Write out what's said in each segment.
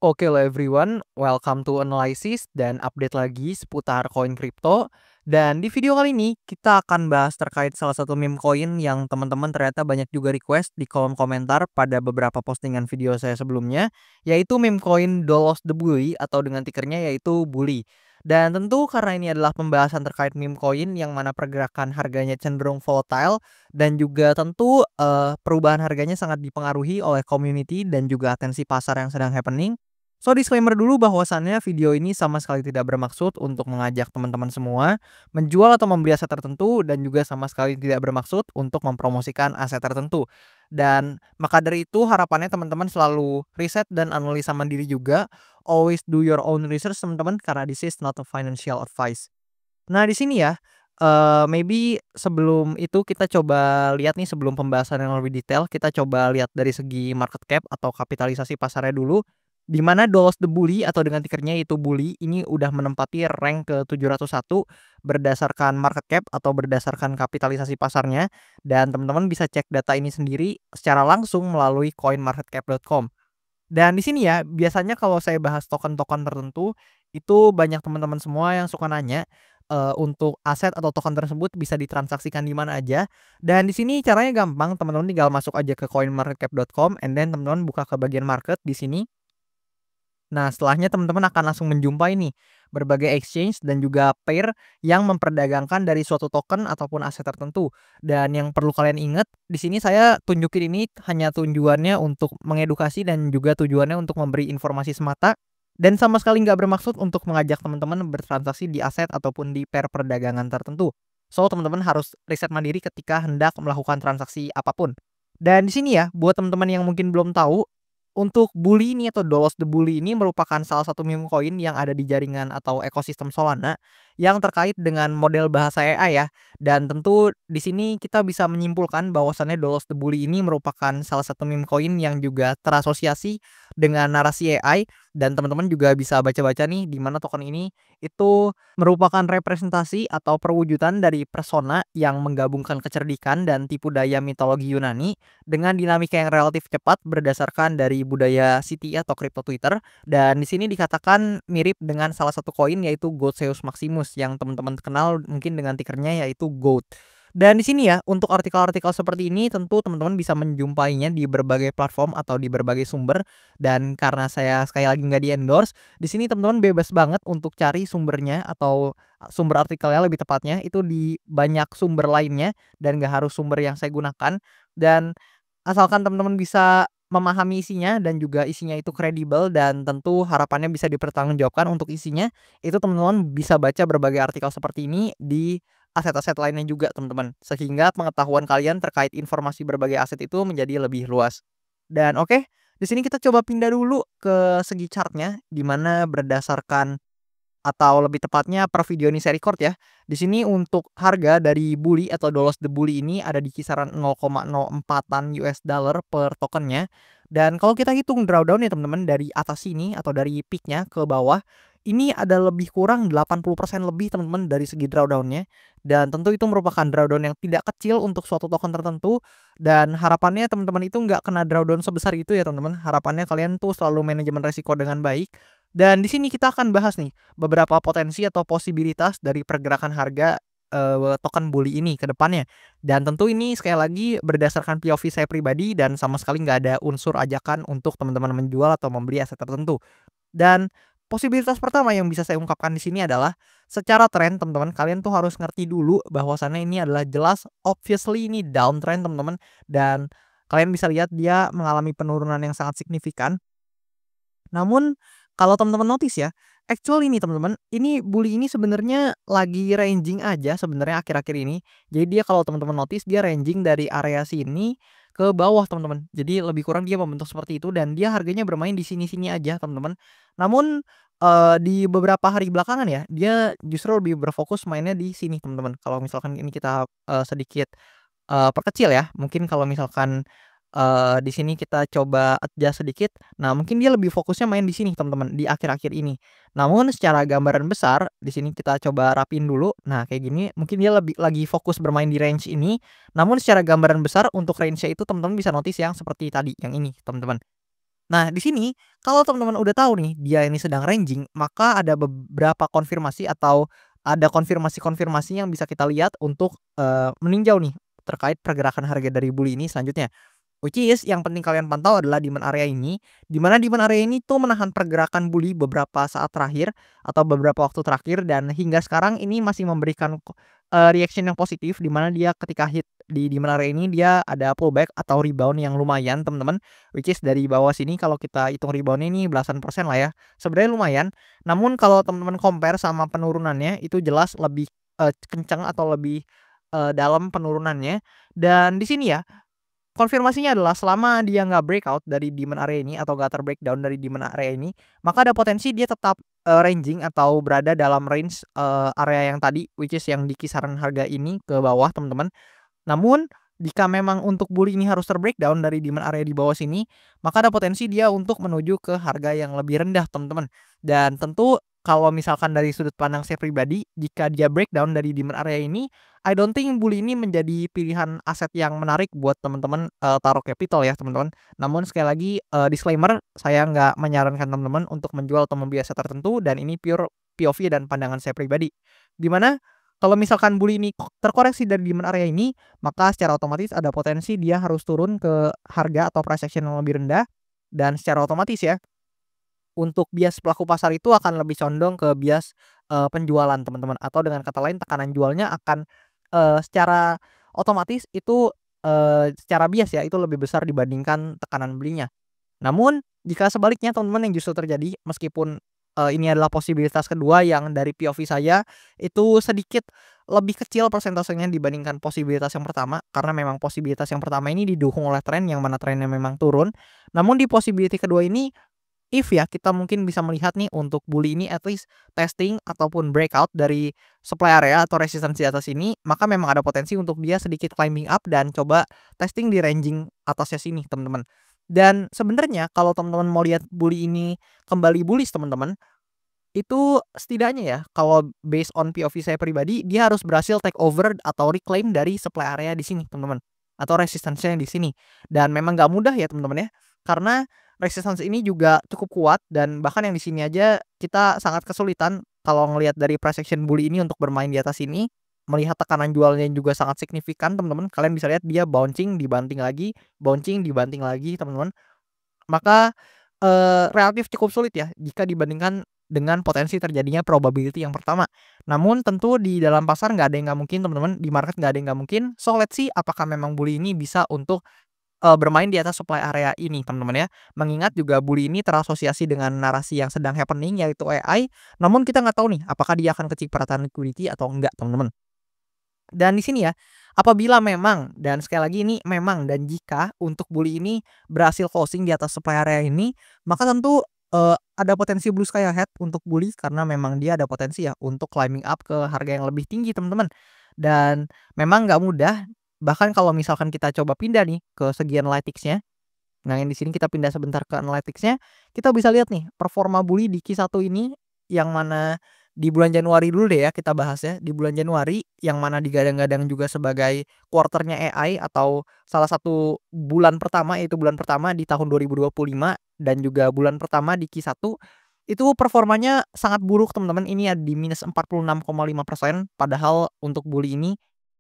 Oke lah everyone, welcome to analysis dan update lagi seputar koin kripto. Dan di video kali ini kita akan bahas terkait salah satu meme koin yang teman-teman ternyata banyak juga request di kolom komentar pada beberapa postingan video saya sebelumnya, yaitu meme koin Dolos the Bully atau dengan tikernya yaitu Bully. Dan tentu karena ini adalah pembahasan terkait meme koin yang mana pergerakan harganya cenderung volatile dan juga tentu perubahan harganya sangat dipengaruhi oleh community dan juga atensi pasar yang sedang happening. So, disclaimer dulu bahwasannya video ini sama sekali tidak bermaksud untuk mengajak teman-teman semua menjual atau membeli aset tertentu dan juga sama sekali tidak bermaksud untuk mempromosikan aset tertentu. Dan maka dari itu harapannya teman-teman selalu riset dan analisa mandiri juga. Always do your own research teman-teman karena this is not a financial advice. Nah, di sini ya, maybe sebelum itu kita coba lihat nih sebelum pembahasan yang lebih detail, kita coba lihat dari segi market cap atau kapitalisasi pasarnya dulu, di mana Dolos the Bully atau dengan tikernya itu Bully ini udah menempati rank ke-701 berdasarkan market cap atau berdasarkan kapitalisasi pasarnya, dan teman-teman bisa cek data ini sendiri secara langsung melalui coinmarketcap.com. Dan di sini ya, biasanya kalau saya bahas token-token tertentu, itu banyak teman-teman semua yang suka nanya, untuk aset atau token tersebut bisa ditransaksikan di mana aja. Dan di sini caranya gampang, teman-teman tinggal masuk aja ke coinmarketcap.com and then teman-teman buka ke bagian market di sini. Nah, setelahnya teman-teman akan langsung menjumpai nih berbagai exchange dan juga pair yang memperdagangkan dari suatu token ataupun aset tertentu. Dan yang perlu kalian ingat, di sini saya tunjukin ini hanya tujuannya untuk mengedukasi dan juga tujuannya untuk memberi informasi semata dan sama sekali nggak bermaksud untuk mengajak teman-teman bertransaksi di aset ataupun di pair perdagangan tertentu. So, teman-teman harus riset mandiri ketika hendak melakukan transaksi apapun. Dan di sini ya, buat teman-teman yang mungkin belum tahu, untuk Bully ini atau Dolos the Bully ini merupakan salah satu meme coin yang ada di jaringan atau ekosistem Solana yang terkait dengan model bahasa AI ya. Dan tentu di sini kita bisa menyimpulkan bahwasannya Dolos the Bully ini merupakan salah satu meme coin yang juga terasosiasi dengan narasi AI, dan teman-teman juga bisa baca-baca nih di mana token ini itu merupakan representasi atau perwujudan dari persona yang menggabungkan kecerdikan dan tipu daya mitologi Yunani dengan dinamika yang relatif cepat berdasarkan dari budaya City atau kripto Twitter, dan di sini dikatakan mirip dengan salah satu koin yaitu Godseus Maximus yang teman-teman kenal mungkin dengan tikernya yaitu GOAT. Dan di sini ya, untuk artikel-artikel seperti ini tentu teman-teman bisa menjumpainya di berbagai platform atau di berbagai sumber, dan karena saya sekali lagi nggak di-endorse, di sini teman-teman bebas banget untuk cari sumbernya atau sumber artikelnya lebih tepatnya itu di banyak sumber lainnya dan nggak harus sumber yang saya gunakan. Dan asalkan teman-teman bisa memahami isinya dan juga isinya itu kredibel dan tentu harapannya bisa dipertanggungjawabkan untuk isinya, itu teman-teman bisa baca berbagai artikel seperti ini di aset-aset lainnya juga teman-teman. Sehingga pengetahuan kalian terkait informasi berbagai aset itu menjadi lebih luas. Dan oke, di sini kita coba pindah dulu ke segi chartnya, di mana berdasarkan atau lebih tepatnya per video ini saya record ya. Di sini untuk harga dari Bully atau Dolos the Bully ini ada di kisaran 0,04-an US dollar per tokennya. Dan kalau kita hitung drawdown ya teman-teman dari atas sini atau dari peaknya ke bawah, ini ada lebih kurang 80% lebih teman-teman dari segi drawdownnya. Dan tentu itu merupakan drawdown yang tidak kecil untuk suatu token tertentu. Dan harapannya teman-teman itu nggak kena drawdown sebesar itu ya teman-teman. Harapannya kalian tuh selalu manajemen resiko dengan baik. Dan di sini kita akan bahas nih beberapa potensi atau posibilitas dari pergerakan harga token Bully ini ke depannya. Dan tentu ini sekali lagi berdasarkan POV saya pribadi dan sama sekali nggak ada unsur ajakan untuk teman-teman menjual atau membeli aset tertentu. Dan posibilitas pertama yang bisa saya ungkapkan di sini adalah secara tren teman-teman kalian tuh harus ngerti dulu bahwasannya ini adalah jelas obviously ini downtrend teman-teman, dan kalian bisa lihat dia mengalami penurunan yang sangat signifikan. Namun kalau teman-teman notice ya, actually nih teman-teman, ini Bully ini sebenarnya lagi ranging aja sebenarnya akhir-akhir ini. Jadi dia kalau teman-teman notice dia ranging dari area sini ke bawah teman-teman. Jadi lebih kurang dia membentuk seperti itu dan dia harganya bermain di sini-sini aja teman-teman. Namun di beberapa hari belakangan ya, dia justru lebih berfokus mainnya di sini teman-teman. Kalau misalkan ini kita sedikit perkecil ya, mungkin kalau misalkan di sini kita coba adjust sedikit. Nah, mungkin dia lebih fokusnya main di sini, teman-teman, di akhir-akhir ini. Namun secara gambaran besar, di sini kita coba rapiin dulu. Nah, kayak gini, mungkin dia lebih lagi fokus bermain di range ini. Namun secara gambaran besar untuk range-nya itu teman-teman bisa notice yang seperti tadi, yang ini, teman-teman. Nah, di sini kalau teman-teman udah tahu nih dia ini sedang ranging, maka ada beberapa konfirmasi atau ada konfirmasi-konfirmasi yang bisa kita lihat untuk, meninjau nih terkait pergerakan harga dari bully ini selanjutnya. Which is yang penting kalian pantau adalah demand area ini, di mana demand area ini tuh menahan pergerakan bully beberapa saat terakhir atau beberapa waktu terakhir dan hingga sekarang ini masih memberikan reaction yang positif di mana dia ketika hit di demand area ini dia ada pullback atau rebound yang lumayan teman-teman, which is dari bawah sini kalau kita hitung rebound ini belasan persen lah ya, sebenarnya lumayan. Namun kalau teman-teman compare sama penurunannya itu jelas lebih, kencang atau lebih, dalam penurunannya dan di sini ya konfirmasinya adalah selama dia nggak breakout dari demand area ini atau nggak ter-breakdown dari demand area ini, maka ada potensi dia tetap, ranging atau berada dalam range, area yang tadi, which is yang di kisaran harga ini ke bawah teman-teman. Namun, jika memang untuk bully ini harus ter-breakdown dari demand area di bawah sini, maka ada potensi dia untuk menuju ke harga yang lebih rendah, teman-teman. Dan tentu kalau misalkan dari sudut pandang saya pribadi, jika dia breakdown dari demand area ini, I don't think bully ini menjadi pilihan aset yang menarik buat teman-teman, taruh capital ya, teman-teman. Namun sekali lagi, disclaimer, saya nggak menyarankan teman-teman untuk menjual atau membeli aset tertentu dan ini pure POV dan pandangan saya pribadi. Di mana kalau misalkan bully ini terkoreksi dari demand area ini, maka secara otomatis ada potensi dia harus turun ke harga atau price action yang lebih rendah dan secara otomatis ya, untuk bias pelaku pasar itu akan lebih condong ke bias, penjualan teman-teman atau dengan kata lain tekanan jualnya akan, secara otomatis itu, secara bias ya itu lebih besar dibandingkan tekanan belinya. Namun, jika sebaliknya teman-teman yang justru terjadi meskipun, ini adalah posibilitas kedua yang dari POV saya itu sedikit lebih kecil persentasenya dibandingkan posibilitas yang pertama, karena memang posibilitas yang pertama ini didukung oleh tren yang mana trennya memang turun. Namun di possibility kedua ini, if ya kita mungkin bisa melihat nih untuk bully ini at least testing ataupun breakout dari supply area atau resistance di atas ini, maka memang ada potensi untuk dia sedikit climbing up dan coba testing di ranging atasnya sini, teman-teman. Dan sebenarnya kalau teman-teman mau lihat bully ini kembali bullish teman-teman, itu setidaknya ya kalau based on POV saya pribadi, dia harus berhasil take over atau reclaim dari supply area di sini teman-teman, atau resistance-nya di sini. Dan memang nggak mudah ya teman-teman ya, karena resistance ini juga cukup kuat dan bahkan yang di sini aja kita sangat kesulitan kalau ngelihat dari price action bully ini untuk bermain di atas ini, melihat tekanan jualnya yang juga sangat signifikan teman-teman. Kalian bisa lihat dia bouncing dibanting lagi teman-teman. Maka, relatif cukup sulit ya jika dibandingkan dengan potensi terjadinya probability yang pertama. Namun tentu di dalam pasar nggak ada yang nggak mungkin teman-teman, di market nggak ada yang nggak mungkin. So let's see apakah memang bully ini bisa untuk, bermain di atas supply area ini teman-teman ya. Mengingat juga bully ini terasosiasi dengan narasi yang sedang happening yaitu AI, namun kita nggak tahu nih apakah dia akan kecipratan liquidity atau enggak teman-teman. Dan di sini ya, apabila memang dan sekali lagi ini memang dan jika untuk bully ini berhasil closing di atas supply area ini, maka tentu, ada potensi blue sky ahead untuk bully karena memang dia ada potensi ya untuk climbing up ke harga yang lebih tinggi teman-teman. Dan memang nggak mudah, bahkan kalau misalkan kita coba pindah nih ke segi analytics-nya, nah yang di sini kita pindah sebentar ke analytics-nya, kita bisa lihat nih performa bully di Q1 ini yang mana di bulan Januari dulu deh ya kita bahas ya. Di bulan Januari yang mana digadang-gadang juga sebagai quarter-nya AI atau salah satu bulan pertama yaitu bulan pertama di tahun 2025 dan juga bulan pertama di Q1 itu performanya sangat buruk teman-teman. Ini ada di minus 46,5% padahal untuk bully ini,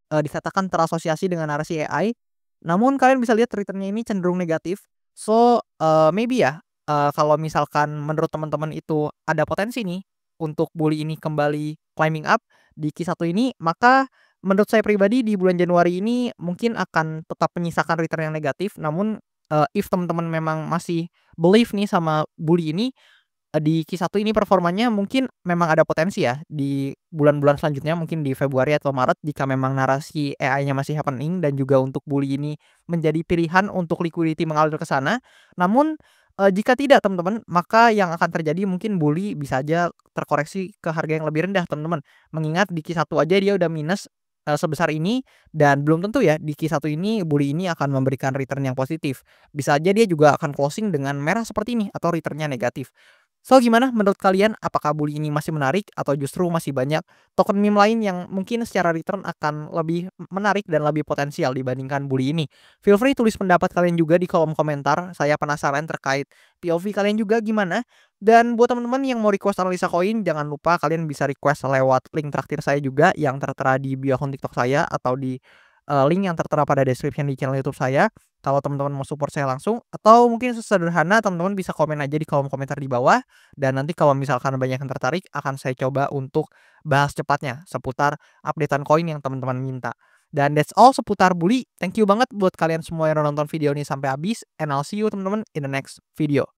dikatakan terasosiasi dengan narasi AI. Namun kalian bisa lihat return-nya ini cenderung negatif. So, maybe ya, kalau misalkan menurut teman-teman itu ada potensi nih untuk bully ini kembali climbing up di Q1 ini, maka menurut saya pribadi di bulan Januari ini mungkin akan tetap menyisakan return yang negatif. Namun, if teman-teman memang masih believe nih sama bully ini, di Q1 ini performanya mungkin memang ada potensi ya di bulan-bulan selanjutnya mungkin di Februari atau Maret jika memang narasi AI-nya masih happening dan juga untuk bully ini menjadi pilihan untuk liquidity mengalir ke sana. Namun, jika tidak teman-teman, maka yang akan terjadi mungkin bully bisa aja terkoreksi ke harga yang lebih rendah teman-teman. Mengingat di Q1 aja dia udah minus, sebesar ini dan belum tentu ya di Q1 ini bully ini akan memberikan return yang positif. Bisa aja dia juga akan closing dengan merah seperti ini atau return-nya negatif. So, gimana menurut kalian? Apakah bully ini masih menarik atau justru masih banyak token meme lain yang mungkin secara return akan lebih menarik dan lebih potensial dibandingkan bully ini? Feel free tulis pendapat kalian juga di kolom komentar. Saya penasaran terkait POV kalian juga gimana. Dan buat teman-teman yang mau request analisa koin, jangan lupa kalian bisa request lewat link traktir saya juga yang tertera di bio akun TikTok saya atau di link yang tertera pada description di channel YouTube saya. Kalau teman-teman mau support saya langsung, atau mungkin sesederhana teman-teman bisa komen aja di kolom komentar di bawah. Dan nanti kalau misalkan banyak yang tertarik, akan saya coba untuk bahas cepatnya seputar updatean koin yang teman-teman minta. Dan that's all seputar bully. Thank you banget buat kalian semua yang udah nonton video ini sampai habis. And I'll see you teman-teman in the next video.